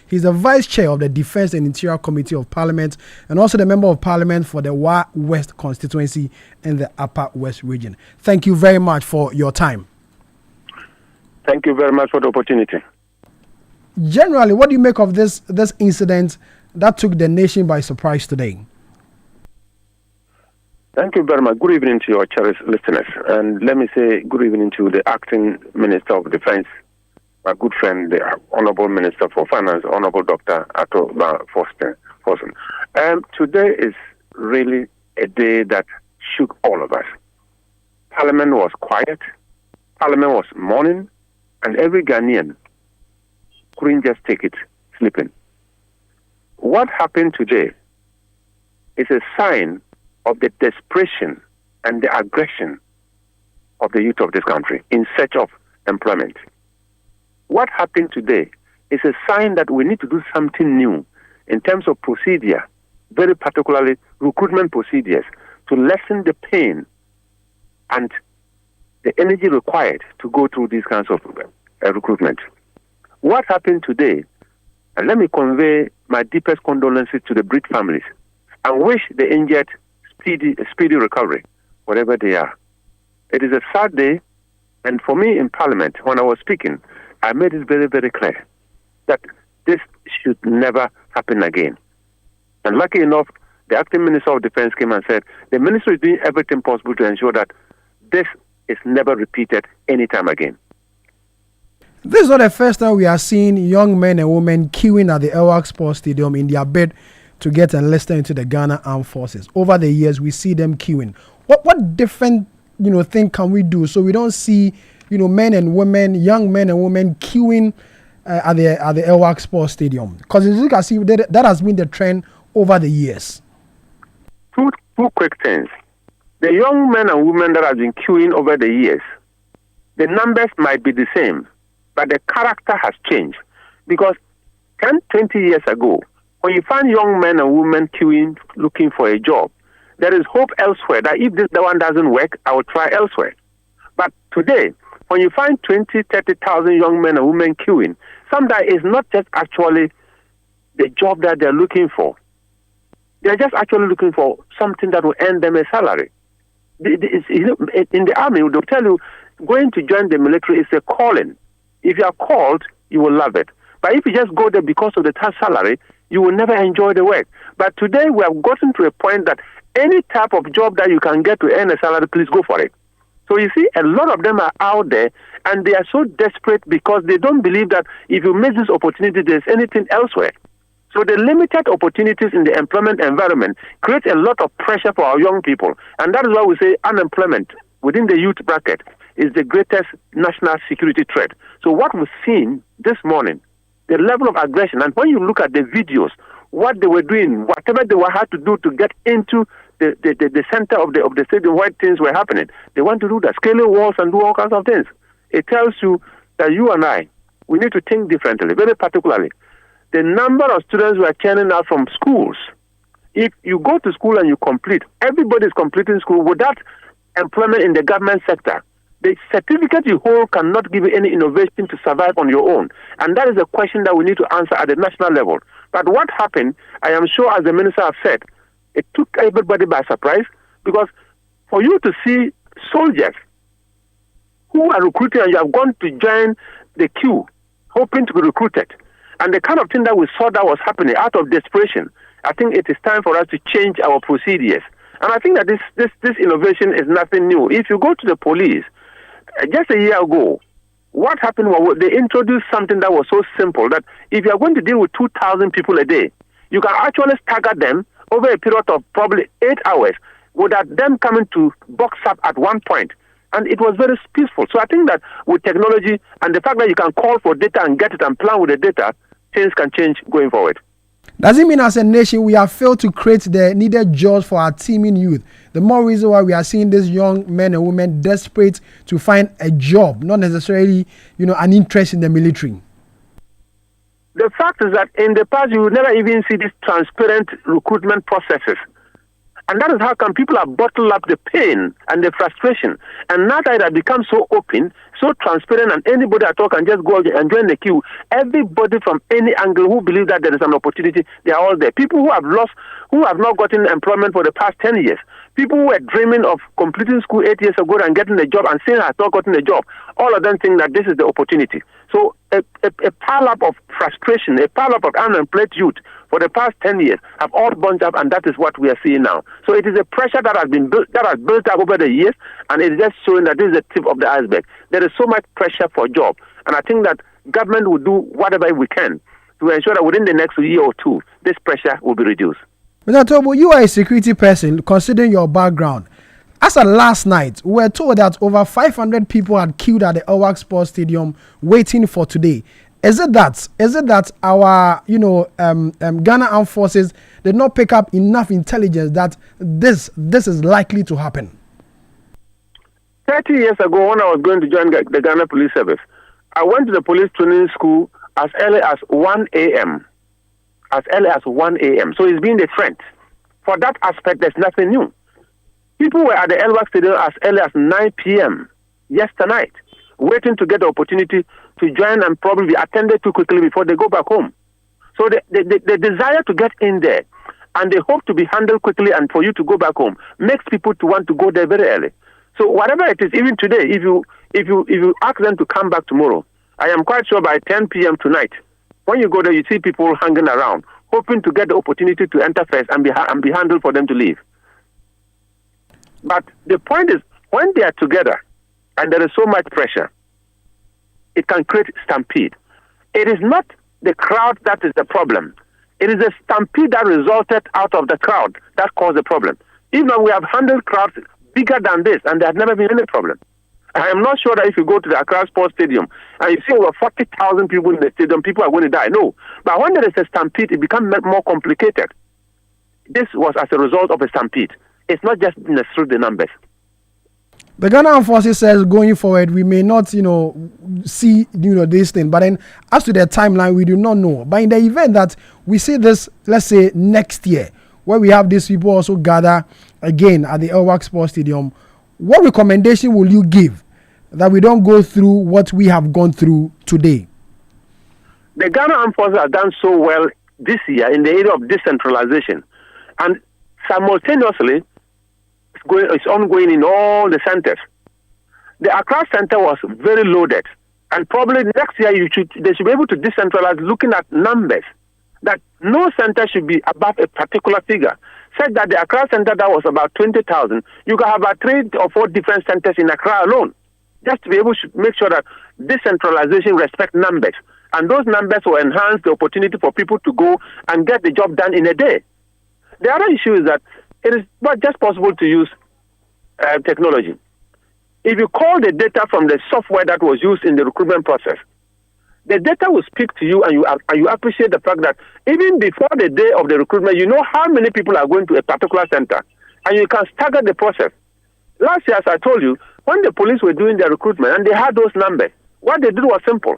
He's the Vice Chair of the Defense and Interior Committee of Parliament and also the Member of Parliament for the Wa West constituency in the Upper West region. Thank you very much for your time. Thank you very much for the opportunity. Generally, what do you make of this incident that took the nation by surprise today? Thank you very much. Good evening to your cherished listeners. And let me say good evening to the Acting Minister of Defense, my good friend, the Honorable Minister for Finance, Honorable Dr. Ato Forsen. Today is really a day that shook all of us. Parliament was quiet, Parliament was mourning, and every Ghanaian couldn't just take it sleeping. What happened today is a sign of the desperation and the aggression of the youth of this country in search of employment. What happened today is a sign that we need to do something new in terms of procedure, very particularly recruitment procedures, to lessen the pain and the energy required to go through these kinds of recruitment. What happened today, and let me convey my deepest condolences to the Brit families and wish the injured speedy recovery, wherever they are. It is a sad day, and for me in Parliament, when I was speaking, I made it very, very clear that this should never happen again. And lucky enough, the Acting Minister of Defense came and said, the Ministry is doing everything possible to ensure that this is never repeated anytime again. This is not the first time we are seeing young men and women queuing at the Elwak Sports Stadium in their bid to get enlisted into the Ghana Armed Forces. Over the years, we see them queuing. What different thing can we do so we don't see men and women, young men and women queuing at the Elwak Sports Stadium? Because as you can see, that has been the trend over the years. Two quick things. The young men and women that have been queuing over the years, the numbers might be the same, but the character has changed. Because 10, 20 years ago, when you find young men and women queuing looking for a job, there is hope elsewhere that if this one doesn't work, I will try elsewhere. But today, when you find 20, 30,000 young men and women queuing, sometimes it's not just actually the job that they're looking for. They're just actually looking for something that will earn them a salary. In the army, they'll tell you, going to join the military is a calling. If you are called, you will love it. But if you just go there because of the salary, you will never enjoy the work. But today we have gotten to a point that any type of job that you can get to earn a salary, please go for it. So you see, a lot of them are out there and they are so desperate because they don't believe that if you miss this opportunity, there's anything elsewhere. So the limited opportunities in the employment environment create a lot of pressure for our young people. And that is why we say unemployment within the youth bracket is the greatest national security threat. So what we've seen this morning, the level of aggression, and when you look at the videos, what they were doing, whatever they had to do to get into the center of the stadium where things were happening, they want to do that, scaling walls and do all kinds of things. It tells you that you and I, we need to think differently, very particularly. The number of students who are churning out from schools, if you go to school and you complete, everybody is completing school without employment in the government sector. The certificate you hold cannot give you any innovation to survive on your own. And that is a question that we need to answer at the national level. But what happened, I am sure, as the minister has said, it took everybody by surprise, because for you to see soldiers who are recruited and you have gone to join the queue, hoping to be recruited, and the kind of thing that we saw that was happening out of desperation, I think it is time for us to change our procedures. And I think that this innovation is nothing new. If you go to the police, just a year ago, what happened was they introduced something that was so simple that if you are going to deal with 2,000 people a day, you can actually stagger them over a period of probably 8 hours without them coming to box up at one point. And it was very peaceful. So I think that with technology and the fact that you can call for data and get it and plan with the data, things can change going forward. Does it mean as a nation we have failed to create the needed jobs for our teeming youth? The more reason why we are seeing these young men and women desperate to find a job, not necessarily, an interest in the military. The fact is that in the past you would never even see these transparent recruitment processes. And that is how come people have bottled up the pain and the frustration. And now that it has become so open, so transparent, and anybody at all can just go and join the queue, everybody from any angle who believes that there is an opportunity, they are all there. People who have lost, who have not gotten employment for the past 10 years, people who were dreaming of completing school 8 years ago and getting a job and still have not gotten a job, all of them think that this is the opportunity. So a pile-up of frustration, a pile-up of unemployed youth for the past 10 years have all bunched up, and that is what we are seeing now. So it is a pressure that has been built up over the years, and it is just showing that this is the tip of the iceberg. There is so much pressure for jobs, and I think that government will do whatever we can to ensure that within the next year or two, this pressure will be reduced. Mr. Toobu, you are a security person, considering your background. As of last night, we were told that over 500 people had queued at the Elwak Sports Stadium waiting for today. Is it that our Ghana Armed Forces did not pick up enough intelligence that this is likely to happen? 30 years ago, when I was going to join the Ghana Police Service, I went to the police training school as early as 1 a.m. As early as 1 a.m. So it's been a trend. For that aspect, there's nothing new. People were at the Elwak Stadium as early as 9 p.m. yesterday, waiting to get the opportunity to join and probably be attended to quickly before they go back home. So the desire to get in there and the hope to be handled quickly and for you to go back home makes people to want to go there very early. So whatever it is, even today, if you ask them to come back tomorrow, I am quite sure by 10 p.m. tonight, when you go there, you see people hanging around, hoping to get the opportunity to enter first and be handled for them to leave. But the point is, when they are together and there is so much pressure, it can create stampede. It is not the crowd that is the problem. It is a stampede that resulted out of the crowd that caused the problem. Even though we have handled crowds bigger than this, and there had never been any problem. I am not sure that if you go to the Accra Sports Stadium and you see over 40,000 people in the stadium, people are going to die. No. But when there is a stampede, it becomes more complicated. This was as a result of a stampede. It's not just necessarily the numbers. The Ghana Armed Forces says going forward, we may not, see, this thing. But then as to the timeline, we do not know. But in the event that we see this, let's say next year, where we have these people also gather again at the Elwak Sports Stadium, what recommendation will you give that we don't go through what we have gone through today? The Ghana Armed Forces have done so well this year in the area of decentralization. And simultaneously, it's ongoing in all the centers. The Accra center was very loaded, and probably next year they should be able to decentralize, looking at numbers, that no center should be above a particular figure. Said that the Accra center that was about 20,000, you can have about 3 or 4 different centers in Accra alone, just to be able to make sure that decentralization respects numbers, and those numbers will enhance the opportunity for people to go and get the job done in a day. The other issue is that it is not just possible to use technology. If you call the data from the software that was used in the recruitment process, the data will speak to you, and you appreciate the fact that even before the day of the recruitment, you know how many people are going to a particular center, and you can stagger the process. Last year, as I told you, when the police were doing their recruitment and they had those numbers, what they did was simple.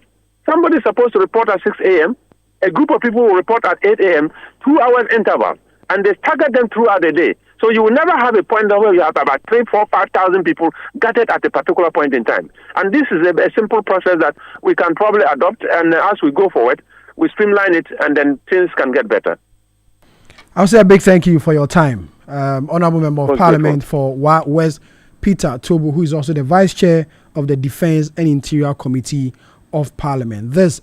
Somebody is supposed to report at 6 a.m., a group of people will report at 8 a.m., 2 hours interval, and they stagger them throughout the day. So you will never have a point where you have about 3, 4, 5,000 people gathered at a particular point in time. And this is a simple process that we can probably adopt, and as we go forward, we streamline it, and then things can get better. I'll say a big thank you for your time, Honourable Member of Parliament for West, Peter Toobu, who is also the Vice Chair of the Defence and Interior Committee of Parliament. This